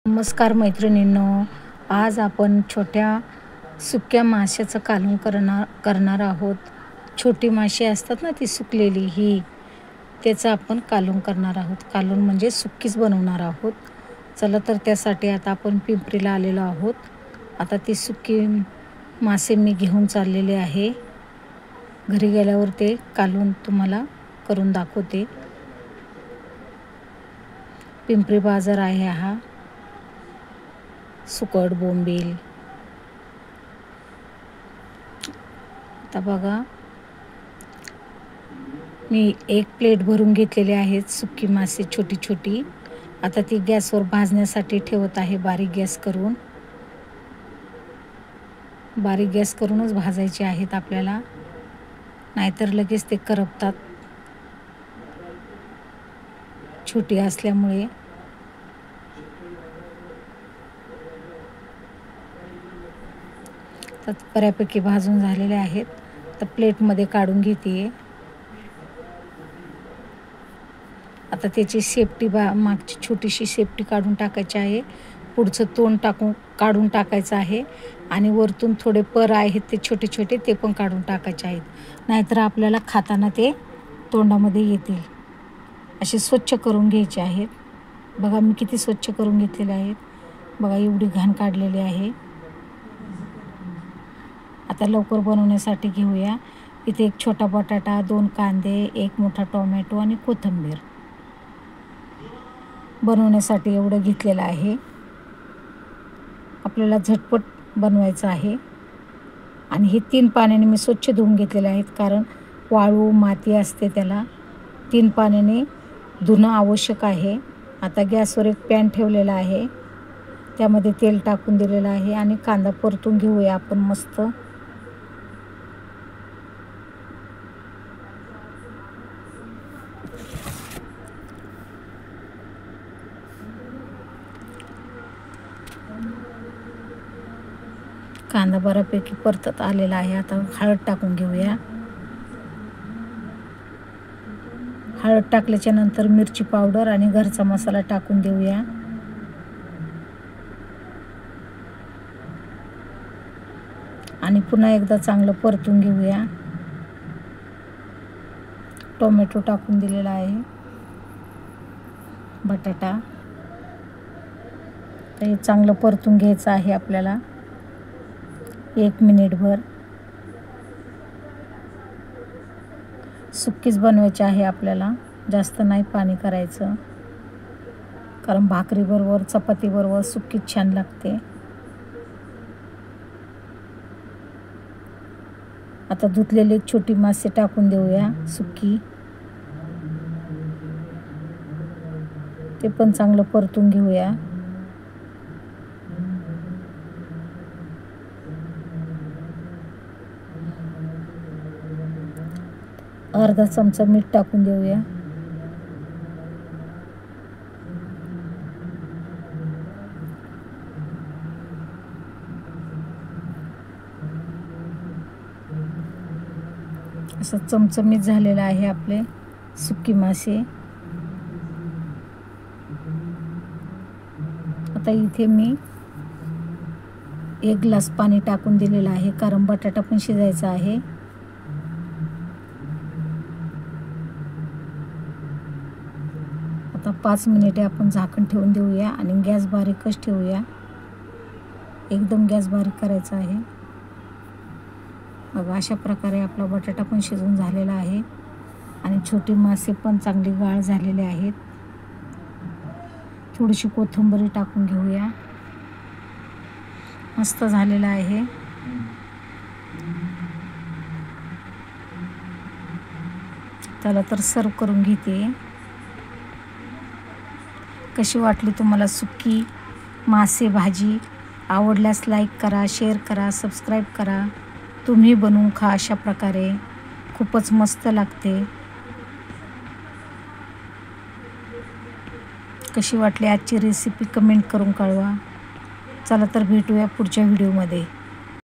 नमस्कार मैत्रिणींनो, आज आपण छोट्या सुक्या माशाचं कालवण करणार आहोत. छोटी माशी असतात ना, ती सुकलेली त्याचं आपण कालवण करणार आहोत. कालवण म्हणजे सुक्कीच बनवणार आहोत. चला तर त्यासाठी आता आपण पिंपरीला आलेलो आहोत. आता ती सुकी मासे मी घेऊन चाललेले आहे. घरी गेल्यावर ते कालवण तुम्हाला करून दाखवते. पिंपरी बाजार आहे हा. सुकट, बोंबील. आता बघा, मी एक प्लेट भरून घेतलेली आहेत सुकी मासे छोटी छोटी. आता ती गॅसवर भाजण्यासाठी ठेवत आहे. बारीक गॅस करूनच भाजायचे आहेत आपल्याला, नाहीतर लगेच ते करपतात छोटी असल्यामुळे. तर बऱ्यापैकी भाजून झालेले आहेत. तर प्लेटमध्ये काढून घेते. आता त्याची सेफ्टी मागची छोटीशी सेफ्टी काढून टाकायची आहे. पुढचं तोंड काढून टाकायचं आहे. आणि वरतून थोडे पर आहेत ते छोटे छोटे, ते पण काढून टाकायचे आहेत, नाहीतर आपल्याला खाताना ते तोंडामध्ये येतील. असे स्वच्छ करून घ्यायचे आहेत. बघा मी किती स्वच्छ करून घेतलेले आहेत. बघा एवढी घाण काढलेली आहे. आता लवकर बनवण्यासाठी घेऊया. इथे एक छोटा बटाटा, 2 कांदे, 1 मोठा टोमॅटो आणि कोथिंबीर बनवण्यासाठी एवढं घेतलेलं आहे. आपल्याला झटपट बनवायचं आहे. आणि हे 3 पाण्याने मी स्वच्छ धुवून घेतलेले आहेत, कारण वाळू माती असते त्याला. 3 पाण्याने धुणं आवश्यक आहे. आता गॅसवर एक पॅन ठेवलेला आहे. त्यामध्ये तेल टाकून दिलेलं आहे आणि कांदा परतून घेऊया आपण मस्त. कांदा बऱ्यापैकी परतत आलेला आहे. आता हळद टाकून घेऊया. हळद टाकल्याच्या नंतर मिरची पावडर आणि घरचा मसाला टाकून देऊया. आणि पुन्हा एकदा चांगलं परतून घेऊया. टोमॅटो टाकून दिलेला आहे, बटाटा. तर हे चांगलं परतून घ्यायचं आहे आपल्याला 1 मिनिटभर. सुक्कीच बनवायची आहे आपल्याला, जास्त नाही पाणी करायचं, कारण भाकरीबरोबर चपातीबरोबर सुक्कीच छान लागते. आता धुतलेले छोटी मासे टाकून देऊया सुक्की. ते पण चांगलं परतून घेऊया. अर्धा चमचा मीठ टाकून देऊया. असं चमचमीत झालेलं आहे आपले सुकी मासे. आता इथे मी 1 ग्लास पाणी टाकून दिलेलं आहे, कारण बटाटा पण शिजायचा आहे. आता 5 मिनिटे आपण झाकण ठेवून देऊया आणि गॅस बारीकच ठेवूया. एकदम गॅस बारीक करायचा आहे. बघा अशा प्रकारे आपला बटाटा पण शिजून झालेला आहे आणि छोटी मासे पण चांगली गाळ झालेले आहेत. थोडीशी कोथिंबीर टाकून घेऊया. मस्त झालेला आहे. चला तर सर्व करून घेते. कशी वाटली तुम्हाला सुकी मासे भाजी? आवडल्यास लाईक करा, शेअर करा, सबस्क्राईब करा. तुम्ही बनवून खा अशा प्रकारे, खूपच मस्त लागते. कशी वाटली आजची रेसिपी कमेंट करून कळवा. चला तर भेटूया पुढच्या व्हिडिओमध्ये.